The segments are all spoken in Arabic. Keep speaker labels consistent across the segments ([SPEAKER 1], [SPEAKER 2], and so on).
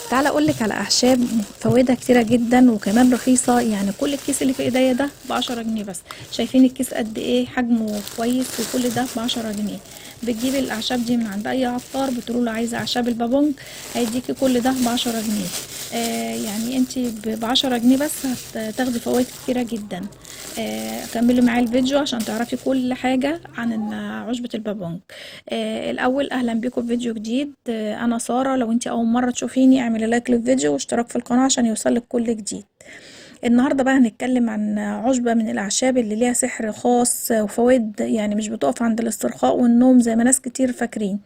[SPEAKER 1] تعالى اقولك على اعشاب فوائدها كتيره جدا وكمان رخيصه. يعني كل الكيس اللي في ايديا ده ب10 جنيه بس. شايفين الكيس قد ايه حجمه كويس، وكل ده ب10 جنيه. بتجيبي الاعشاب دي من عند اي عطار، بتقولوا له عايزه اعشاب البابونج، هيديكي كل ده ب10 جنيه. يعني انتي ب10 جنيه بس هتاخدي فوائد كتيره جدا. كملي معايا الفيديو عشان تعرفي كل حاجه عن عشبه البابونج. الاول اهلا بيكم في فيديو جديد. انا ساره. لو انت اول مره تشوفيني اعملي لايك للفيديو واشتراك في القناه عشان يوصلك كل جديد. النهارده بقى هنتكلم عن عشبه من الاعشاب اللي ليها سحر خاص وفوائد، يعني مش بتقف عند الاسترخاء والنوم زي ما ناس كتير فاكرين.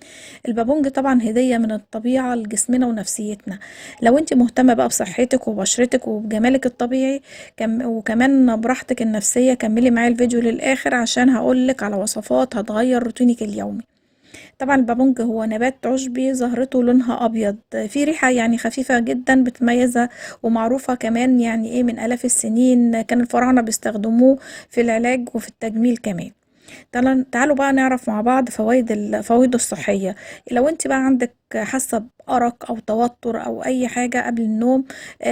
[SPEAKER 1] البابونج طبعا هديه من الطبيعه لجسمنا ونفسيتنا. لو انت مهتمه بقى بصحتك وبشرتك وبجمالك الطبيعي وكمان براحتك النفسيه، كملي معايا الفيديو للاخر عشان هقولك على وصفات هتغير روتينك اليومي. طبعا البابونج هو نبات عشبي زهرته لونها ابيض، في ريحة يعني خفيفة جدا بتميزها، ومعروفة كمان يعني ايه من الاف السنين كان الفراعنة بيستخدموه في العلاج وفي التجميل كمان. تعالوا بقى نعرف مع بعض فوائده الصحية. لو انت بقى عندك حاسة بأرق أو توتر أو أي حاجة قبل النوم،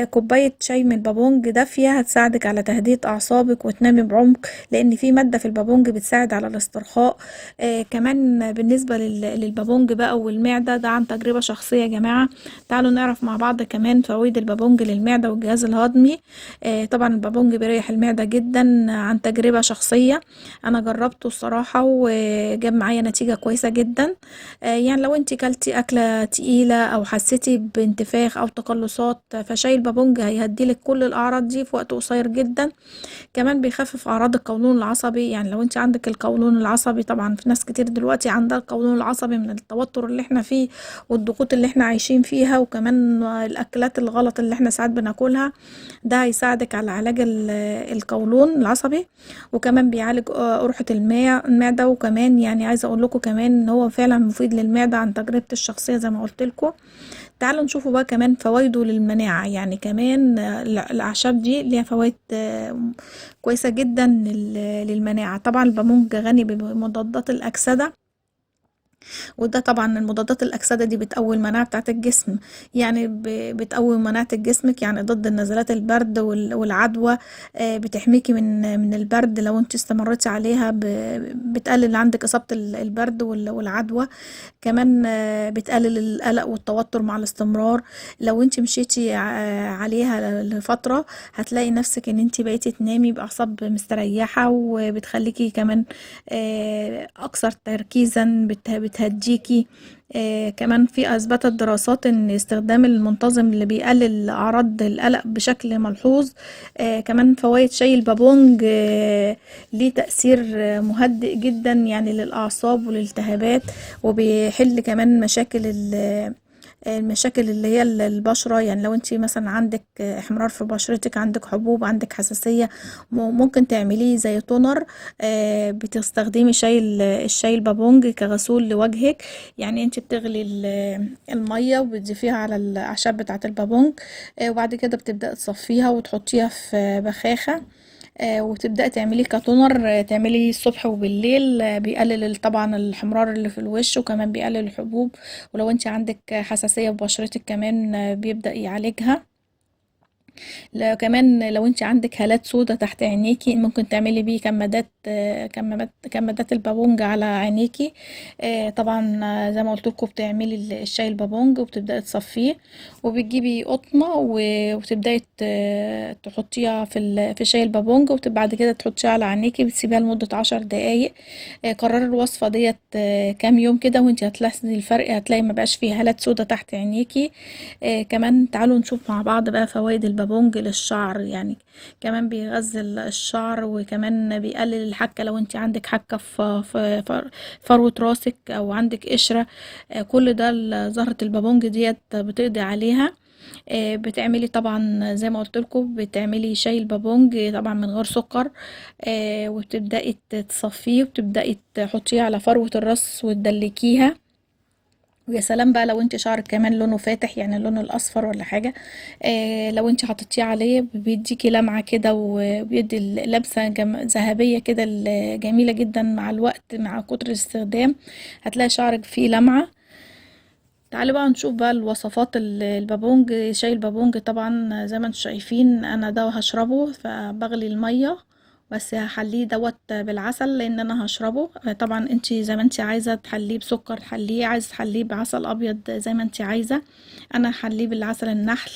[SPEAKER 1] كوباية شاي من البابونج دافية هتساعدك على تهدئة أعصابك وتنامي بعمق، لأن في مادة في البابونج بتساعد على الاسترخاء. كمان بالنسبة للبابونج بقى والمعدة، ده عن تجربة شخصية يا جماعة. تعالوا نعرف مع بعض كمان فوائد البابونج للمعدة والجهاز الهضمي. طبعا البابونج بيريح المعدة جدا عن تجربة شخصية. انا جربته الصراحة وجاب معايا نتيجة كويسة جدا. يعني لو انت كلتي اكلة تقيلة او حسيتي بانتفاخ او تقلصات، فشاي البابونج هيهديلك كل الاعراض دي في وقت قصير جدا. كمان بيخفف اعراض القولون العصبي. يعني لو انت عندك القولون العصبي، طبعا في ناس كتير دلوقتي عندها القولون العصبي من التوتر اللي احنا فيه والضغوط اللي احنا عايشين فيها، وكمان الاكلات الغلط اللي احنا ساعات بناكلها. ده هيساعدك على علاج القولون العصبي، وكمان بيعالج قرحة المعدة. وكمان يعني عايزة اقول لكم كمان ان هو فعلا مفيد للمعدة عن تجربتي الشخصية زي ما قلت لكم. تعالوا نشوفوا بقى كمان فوائده للمناعة. يعني كمان الأعشاب دي ليها فوائد كويسة جدا للمناعة. طبعا البابونج غني بمضادات الأكسدة، وده طبعا المضادات الأكسدة دي بتقوي المناعة بتاعة الجسم. يعني بتقوي مناعة جسمك، يعني ضد نزلات البرد والعدوى. بتحميكي من البرد لو انت استمرتي عليها، بتقلل عندك إصابة البرد والعدوى. كمان بتقلل القلق والتوتر مع الاستمرار. لو انت مشيتي عليها لفترة، هتلاقي نفسك ان انت بقيتي تنامي بأعصاب مستريحة، وبتخليكي كمان أكثر تركيزا، بتهديكي. كمان في أثبتت دراسات إن استخدام المنتظم اللي بيقلل أعراض القلق بشكل ملحوظ. كمان فوائد شاي البابونج ليه تأثير مهدئ جدا يعني للأعصاب والالتهابات، وبيحل كمان المشاكل اللي هي البشرة. يعني لو انت مثلا عندك احمرار في بشرتك، عندك حبوب، عندك حساسية، ممكن تعمليه زي تونر. بتستخدمي الشاي البابونج كغسول لوجهك. يعني انت بتغلي المية وبتضيفيها على الأعشاب بتاعة البابونج، وبعد كده بتبدأ تصفيها وتحطيها في بخاخة، وتبدأي تعمليه كتونر. تعمليه الصبح وبالليل. بيقلل طبعا الحمرار اللي في الوش، وكمان بيقلل الحبوب. ولو انت عندك حساسية في بشرتك كمان بيبدأ يعالجها. كمان لو انت عندك هالات سودة تحت عينيكي، ممكن تعملي بيه كمادات البابونج على عينيكي. طبعا زي ما قلت لكم بتعملي الشاي البابونج وبتبداي تصفيه، وبتجيبي قطنه وتبداي تحطيها في شاي البابونج، وبعد كده تحطيها على عينيكي، بتسيبيها لمدة 10 دقايق. قرري الوصفة ديت كام يوم كده، وانت هتلاحظي الفرق، هتلاقي مبقاش فيه هالات سودة تحت عينيكي. كمان تعالوا نشوف مع بعض بقى فوائد البابونج للشعر. يعني كمان بيغذي الشعر، وكمان بيقلل الحكة. لو انت عندك حكة في فروة راسك او عندك قشرة، كل ده زهرة البابونج ديت بتقضي عليها. بتعملي طبعا زي ما قلت لكم، بتعملي شاي البابونج طبعا من غير سكر. وبتبدأي تصفيه وبتبدأي تحطيه على فروة الراس وتدلكيها. ويا سلام بقى لو انت شعرك كمان لونه فاتح، يعني اللون الاصفر ولا حاجه، لو انت حطيتيه عليه بيديكي لمعه كده، وبيدي لمسه ذهبيه كده جميله جدا مع الوقت، مع كتر الاستخدام هتلاقي شعرك فيه لمعه. تعالي بقى نشوف بقى الوصفات البابونج. شاي البابونج طبعا زي ما انتم شايفين انا ده هشربه، فبغلي الميه بس هحليه دوت بالعسل لان انا هشربه. طبعا انتي زي ما انتي عايزه تحليه بسكر تحليه، عايز تحليه بعسل ابيض زي ما انتي عايزه. انا هحليه بالعسل النحل.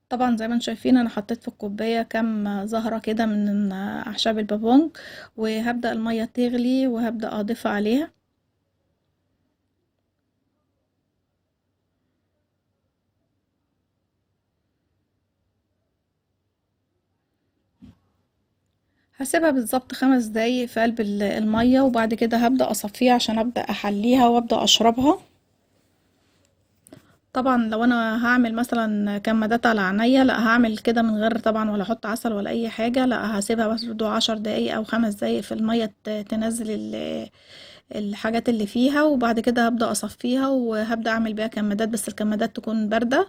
[SPEAKER 1] طبعا زي ما انتم شايفين انا حطيت في الكوبايه كام زهره كده من اعشاب البابونج، وهبدا الميه تغلي وهبدا اضيفها عليها. هسيبها بالظبط 5 دقايق في قلب الميه، وبعد كده هبدا اصفيها عشان ابدا احليها وابدا اشربها. طبعا لو انا هعمل مثلا كمادات على عينيا لا هعمل كده من غير طبعا ولا احط عسل ولا اي حاجه، لا هسيبها بس برضو 10 دقايق او 5 دقايق في الميه تنزل الحاجات اللي فيها، وبعد كده هبدا اصفيها وهبدا اعمل بيها كمادات، بس الكمادات تكون بارده.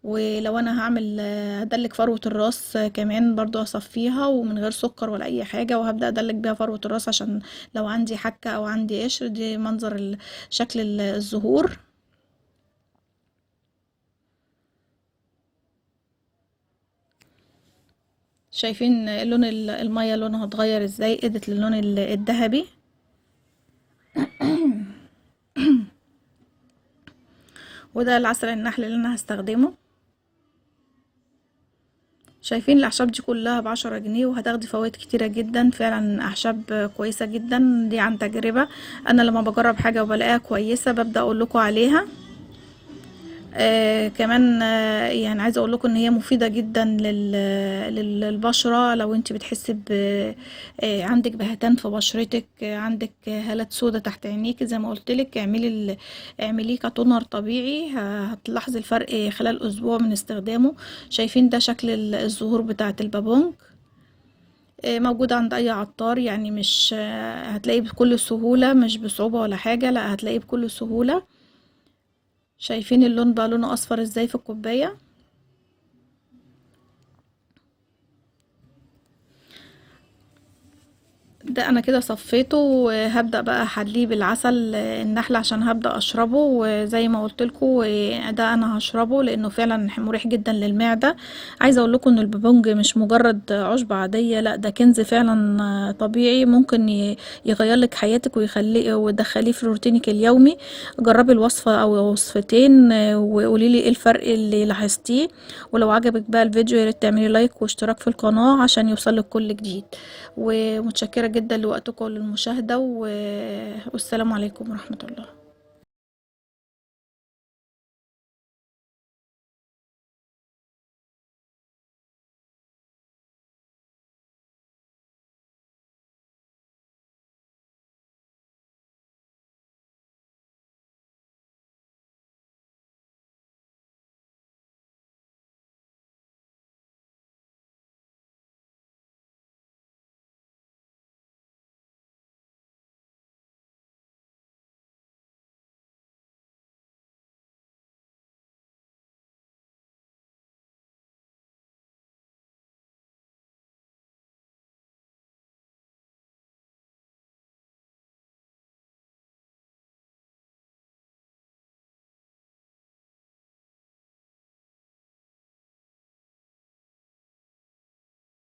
[SPEAKER 1] ولو انا هعمل هدلك فروه الراس كمان برضو اصفيها ومن غير سكر ولا اي حاجه، وهبدا ادلك بيها فروه الراس عشان لو عندي حكه او عندي قشر دي منظر شكل الزهور. شايفين لون المية لونها اتغير ازاي، ادت للون الذهبي. وده العسل النحل اللي انا هستخدمه. شايفين الاعشاب دي كلها ب10 جنيه وهتاخدي فوائد كتيرة جدا، فعلا اعشاب كويسة جدا دي عن تجربة. انا لما بجرب حاجة وبلاقيها كويسة ببدأ اقول لكم عليها. كمان يعني عايزه اقول لكم ان هي مفيده جدا للبشره. لو انت بتحسي عندك بهتان في بشرتك، عندك هالات سودا تحت عينيك زي ما قلت لك، اعمليه كتونر طبيعي، هتلاحظي الفرق خلال اسبوع من استخدامه. شايفين ده شكل الزهور بتاعه البابونج. موجود عند اي عطار، يعني مش هتلاقيه بكل سهوله، مش بصعوبه ولا حاجه، لا هتلاقيه بكل سهوله. شايفين اللون بقى لونه اصفر ازاي في الكوبايه. ده انا كده صفيته وهبدأ بقى احليه بالعسل النحل عشان هبدأ اشربه، وزي ما قلت لكم ده انا هشربه لانه فعلا مريح جدا للمعدة. عايزه اقول لكم ان البابونج مش مجرد عشبة عادية، لا ده كنز فعلا طبيعي ممكن يغير لك حياتك ويخليه وتدخليه في روتينك اليومي. جربي الوصفة او وصفتين وقولي لي ايه الفرق اللي لاحظتيه. ولو عجبك بقى الفيديو ياريت تعملي لايك واشتراك في القناة عشان يوصلك كل جديد. ومتشكرة جدا لوقتكم للمشاهدة والسلام عليكم ورحمة الله.